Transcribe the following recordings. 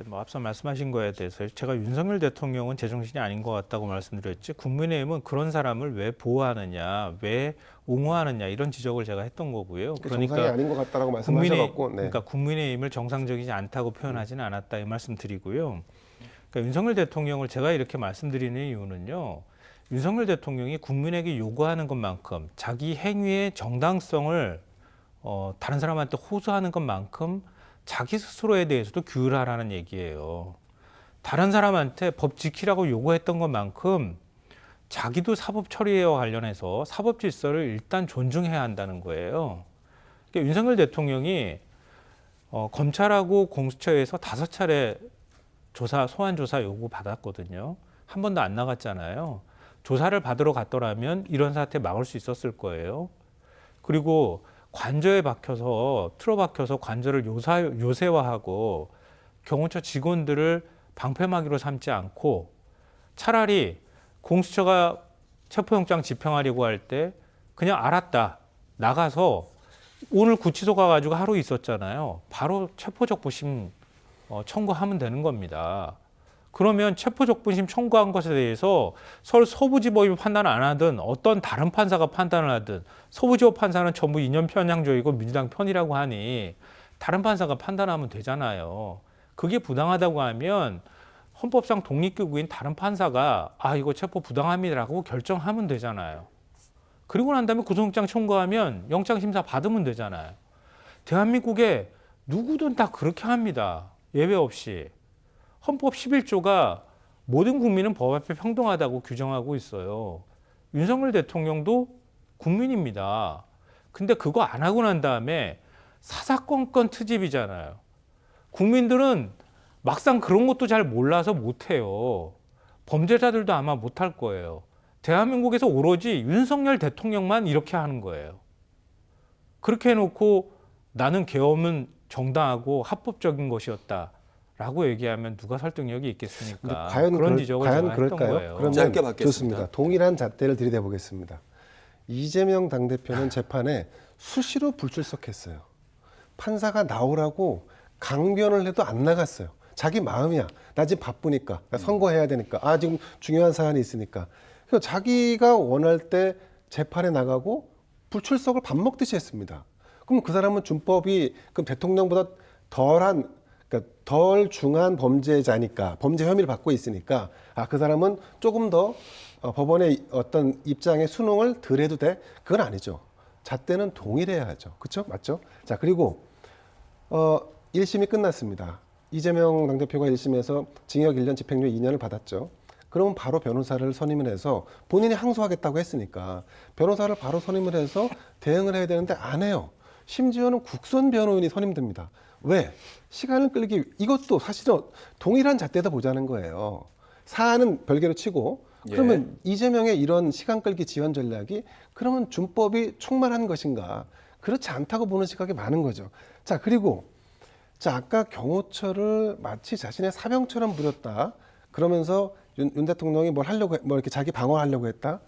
뭐 앞서 말씀하신 거에 대해서 제가 윤석열 대통령은 제정신이 아닌 것 같다고 말씀드렸지 국민의힘은 그런 사람을 왜 보호하느냐, 왜 옹호하느냐 이런 지적을 제가 했던 거고요. 그러니까 정상이 아닌 것 같다라고 말씀하셔갖고, 네. 그러니까 국민의힘을 정상적이지 않다고 표현하지는 않았다 이 말씀드리고요. 그러니까 윤석열 대통령을 제가 이렇게 말씀드리는 이유는요. 윤석열 대통령이 국민에게 요구하는 것만큼 자기 행위의 정당성을 다른 사람한테 호소하는 것만큼 자기 스스로에 대해서도 규율하라는 얘기예요. 다른 사람한테 법 지키라고 요구했던 것만큼 자기도 사법 처리와 관련해서 사법 질서를 일단 존중해야 한다는 거예요. 그러니까 윤석열 대통령이 검찰하고 공수처에서 5차례 소환 조사 요구 받았거든요. 한 번도 안 나갔잖아요. 조사를 받으러 갔더라면 이런 사태 막을 수 있었을 거예요. 그리고 관저에 틀어박혀서 관저를 요새화하고 경호처 직원들을 방패막이로 삼지 않고 차라리 공수처가 체포영장 집행하려고 할 때 그냥 알았다. 나가서 오늘 구치소 가가지고 하루 있었잖아요. 바로 체포적부심 청구하면 되는 겁니다. 그러면 체포적부심 청구한 것에 대해서 서울 서부지법이 판단 안 하든 어떤 다른 판사가 판단을 하든 서부지법 판사는 전부 이념 편향적이고 민주당 편이라고 하니 다른 판사가 판단하면 되잖아요. 그게 부당하다고 하면 헌법상 독립기구인 다른 판사가 이거 체포 부당합니다라고 결정하면 되잖아요. 그리고 난 다음에 구속영장 청구하면 영장심사 받으면 되잖아요. 대한민국에 누구든 다 그렇게 합니다. 예외 없이. 헌법 11조가 모든 국민은 법 앞에 평등하다고 규정하고 있어요. 윤석열 대통령도 국민입니다. 근데 그거 안 하고 난 다음에 사사건건 트집이잖아요. 국민들은 막상 그런 것도 잘 몰라서 못해요. 범죄자들도 아마 못할 거예요. 대한민국에서 오로지 윤석열 대통령만 이렇게 하는 거예요. 그렇게 해놓고 나는 계엄은 정당하고 합법적인 것이었다. 라고 얘기하면 누가 설득력이 있겠습니까? 과연 그런 지적을 과연 제가 그럴까요? 했던 거예요. 그러면 짧게 받겠습니다. 좋습니다. 동일한 잣대를 들이대 보겠습니다. 이재명 당대표는 재판에 수시로 불출석했어요. 판사가 나오라고 강변을 해도 안 나갔어요. 자기 마음이야. 나 지금 바쁘니까. 나 선거해야 되니까. 지금 중요한 사안이 있으니까. 그래서 자기가 원할 때 재판에 나가고 불출석을 밥 먹듯이 했습니다. 그럼 그 사람은 준법이 그럼 대통령보다 덜 중한 범죄자니까, 범죄 혐의를 받고 있으니까, 그 사람은 조금 더 법원의 어떤 입장에 순응을 덜 해도 돼? 그건 아니죠. 잣대는 동일해야 하죠. 그렇죠? 맞죠? 자, 그리고 1심이 끝났습니다. 이재명 당대표가 1심에서 징역 1년 집행유예 2년을 받았죠. 그러면 바로 변호사를 선임을 해서 본인이 항소하겠다고 했으니까 변호사를 바로 선임을 해서 대응을 해야 되는데 안 해요. 심지어는 국선 변호인이 선임됩니다. 왜? 시간을 끌기, 이것도 사실은 동일한 잣대다 보자는 거예요. 사안은 별개로 치고, 그러면 이재명의 이런 시간 끌기 지원 전략이 그러면 준법이 충만한 것인가? 그렇지 않다고 보는 시각이 많은 거죠. 자, 그리고 아까 경호처를 마치 자신의 사병처럼 부렸다. 그러면서 윤 대통령이 뭘 이렇게 자기 방어하려고 했다.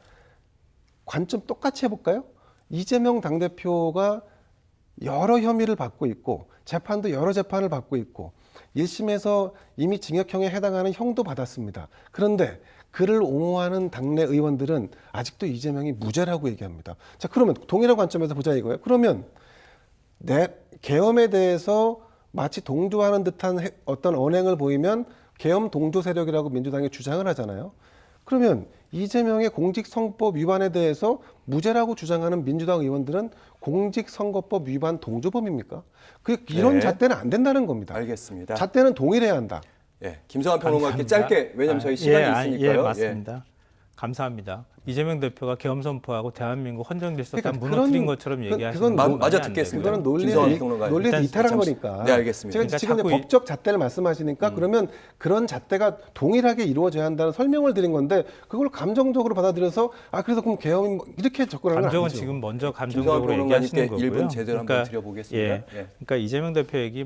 관점 똑같이 해볼까요? 이재명 당대표가 여러 혐의를 받고 있고 재판도 여러 재판을 받고 있고 1심에서 이미 징역형에 해당하는 형도 받았습니다. 그런데 그를 옹호하는 당내 의원들은 아직도 이재명이 무죄라고 얘기합니다. 자, 그러면 동일한 관점에서 보자 이거예요. 그러면 계엄에 대해서 마치 동조하는 듯한 어떤 언행을 보이면 계엄 동조 세력이라고 민주당이 주장을 하잖아요. 그러면 이재명의 공직선거법 위반에 대해서 무죄라고 주장하는 민주당 의원들은 공직선거법 위반 동조범입니까? 이런 잣대는 안 된다는 겁니다. 알겠습니다. 잣대는 동일해야 한다. 김성환 평론가께 짧게, 왜냐하면 저희 시간이 있으니까요. 맞습니다. 감사합니다. 이재명 대표가 계엄 선포하고 대한민국 헌정질서가 그러니까 무너뜨린 것처럼 얘기하시는 그건 마저 듣겠습니다. 그거는 논리에서 이탈한 거니까. 네, 알겠습니다. 지금 법적 잣대를 말씀하시니까 그러면 그런 잣대가 동일하게 이루어져야 한다는 설명을 드린 건데 그걸 감정적으로 받아들여서 그래서 그럼 계엄 이렇게 접근하는 건 감정은 아니죠. 지금 먼저 감정적으로 얘기하시는 거고요. 1분 제대로 한번 드려보겠습니다. 그러니까 이재명 대표 얘기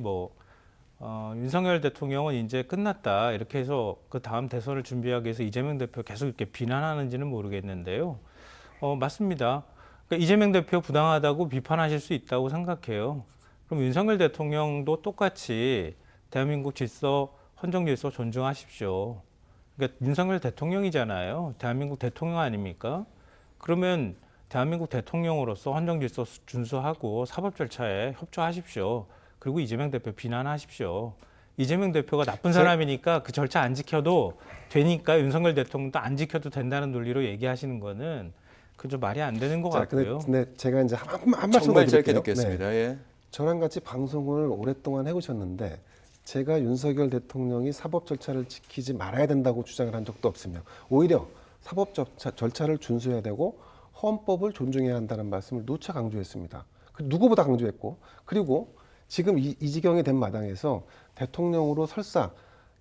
윤석열 대통령은 이제 끝났다 이렇게 해서 그 다음 대선을 준비하기 위해서 이재명 대표 계속 이렇게 비난하는지는 모르겠는데요. 맞습니다. 그러니까 이재명 대표 부당하다고 비판하실 수 있다고 생각해요. 그럼 윤석열 대통령도 똑같이 대한민국 질서 헌정 질서 존중하십시오. 그러니까 윤석열 대통령이잖아요. 대한민국 대통령 아닙니까? 그러면 대한민국 대통령으로서 헌정 질서 준수하고 사법 절차에 협조하십시오. 그리고 이재명 대표 비난하십시오. 이재명 대표가 나쁜 사람이니까 그 절차 안 지켜도 되니까 윤석열 대통령도 안 지켜도 된다는 논리로 얘기하시는 거는 그저 말이 안 되는 것 같고요. 근데 제가 이제 한 말씀 정말 더 짧게 드릴게요. 듣겠습니다. 예. 저랑 같이 방송을 오랫동안 해오셨는데 제가 윤석열 대통령이 사법 절차를 지키지 말아야 된다고 주장을 한 적도 없으며 오히려 사법 절차를 준수해야 되고 헌법을 존중해야 한다는 말씀을 누차 강조했습니다. 누구보다 강조했고 그리고 지금 이 지경이 된 마당에서 대통령으로 설사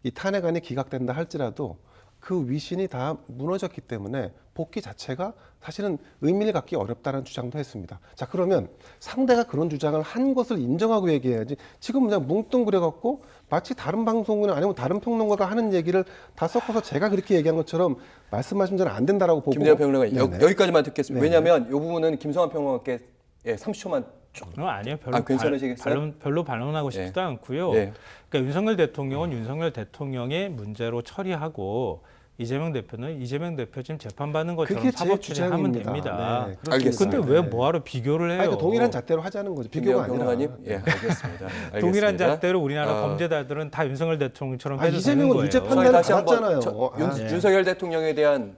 이 탄핵안이 기각된다 할지라도 그 위신이 다 무너졌기 때문에 복귀 자체가 사실은 의미를 갖기 어렵다는 주장도 했습니다. 자, 그러면 상대가 그런 주장을 한 것을 인정하고 얘기해야지 지금 그냥 뭉뚱그려갖고 마치 다른 방송이나 아니면 다른 평론가가 하는 얘기를 다 섞어서 제가 그렇게 얘기한 것처럼 말씀하시면 저는 안 된다라고 보고 김대현 평론가 네네. 여기까지만 듣겠습니다. 네네. 왜냐하면 이 부분은 김성환 평론가께 30초만 쭉. 아니요, 별로 괜찮으시겠어요? 별로 반론하고 싶지도 않고요. 예. 그러니까 윤석열 대통령은 윤석열 대통령의 문제로 처리하고 이재명 대표는 이재명 대표 지금 재판받는 것처럼 그게 제 사법 처리하면 주장입니다. 됩니다. 네, 알겠습니다. 근데 왜 뭐하러 비교를 해요? 아니, 그러니까 동일한 잣대로 하자는 거죠. 비교가 김대현 아니라. 평론가님, 예, 알겠습니다. 알겠습니다. 동일한 잣대로 우리나라 어, 범죄자들은 다 윤석열 대통령처럼 해도 되는 이재명은 거예요. 유죄 저희 판단을 다시 한번 받았잖아요. 윤석열 대통령에 대한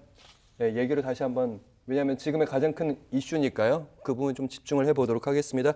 얘기를 다시 한번 왜냐하면 지금의 가장 큰 이슈니까요. 그 부분 좀 집중을 해보도록 하겠습니다.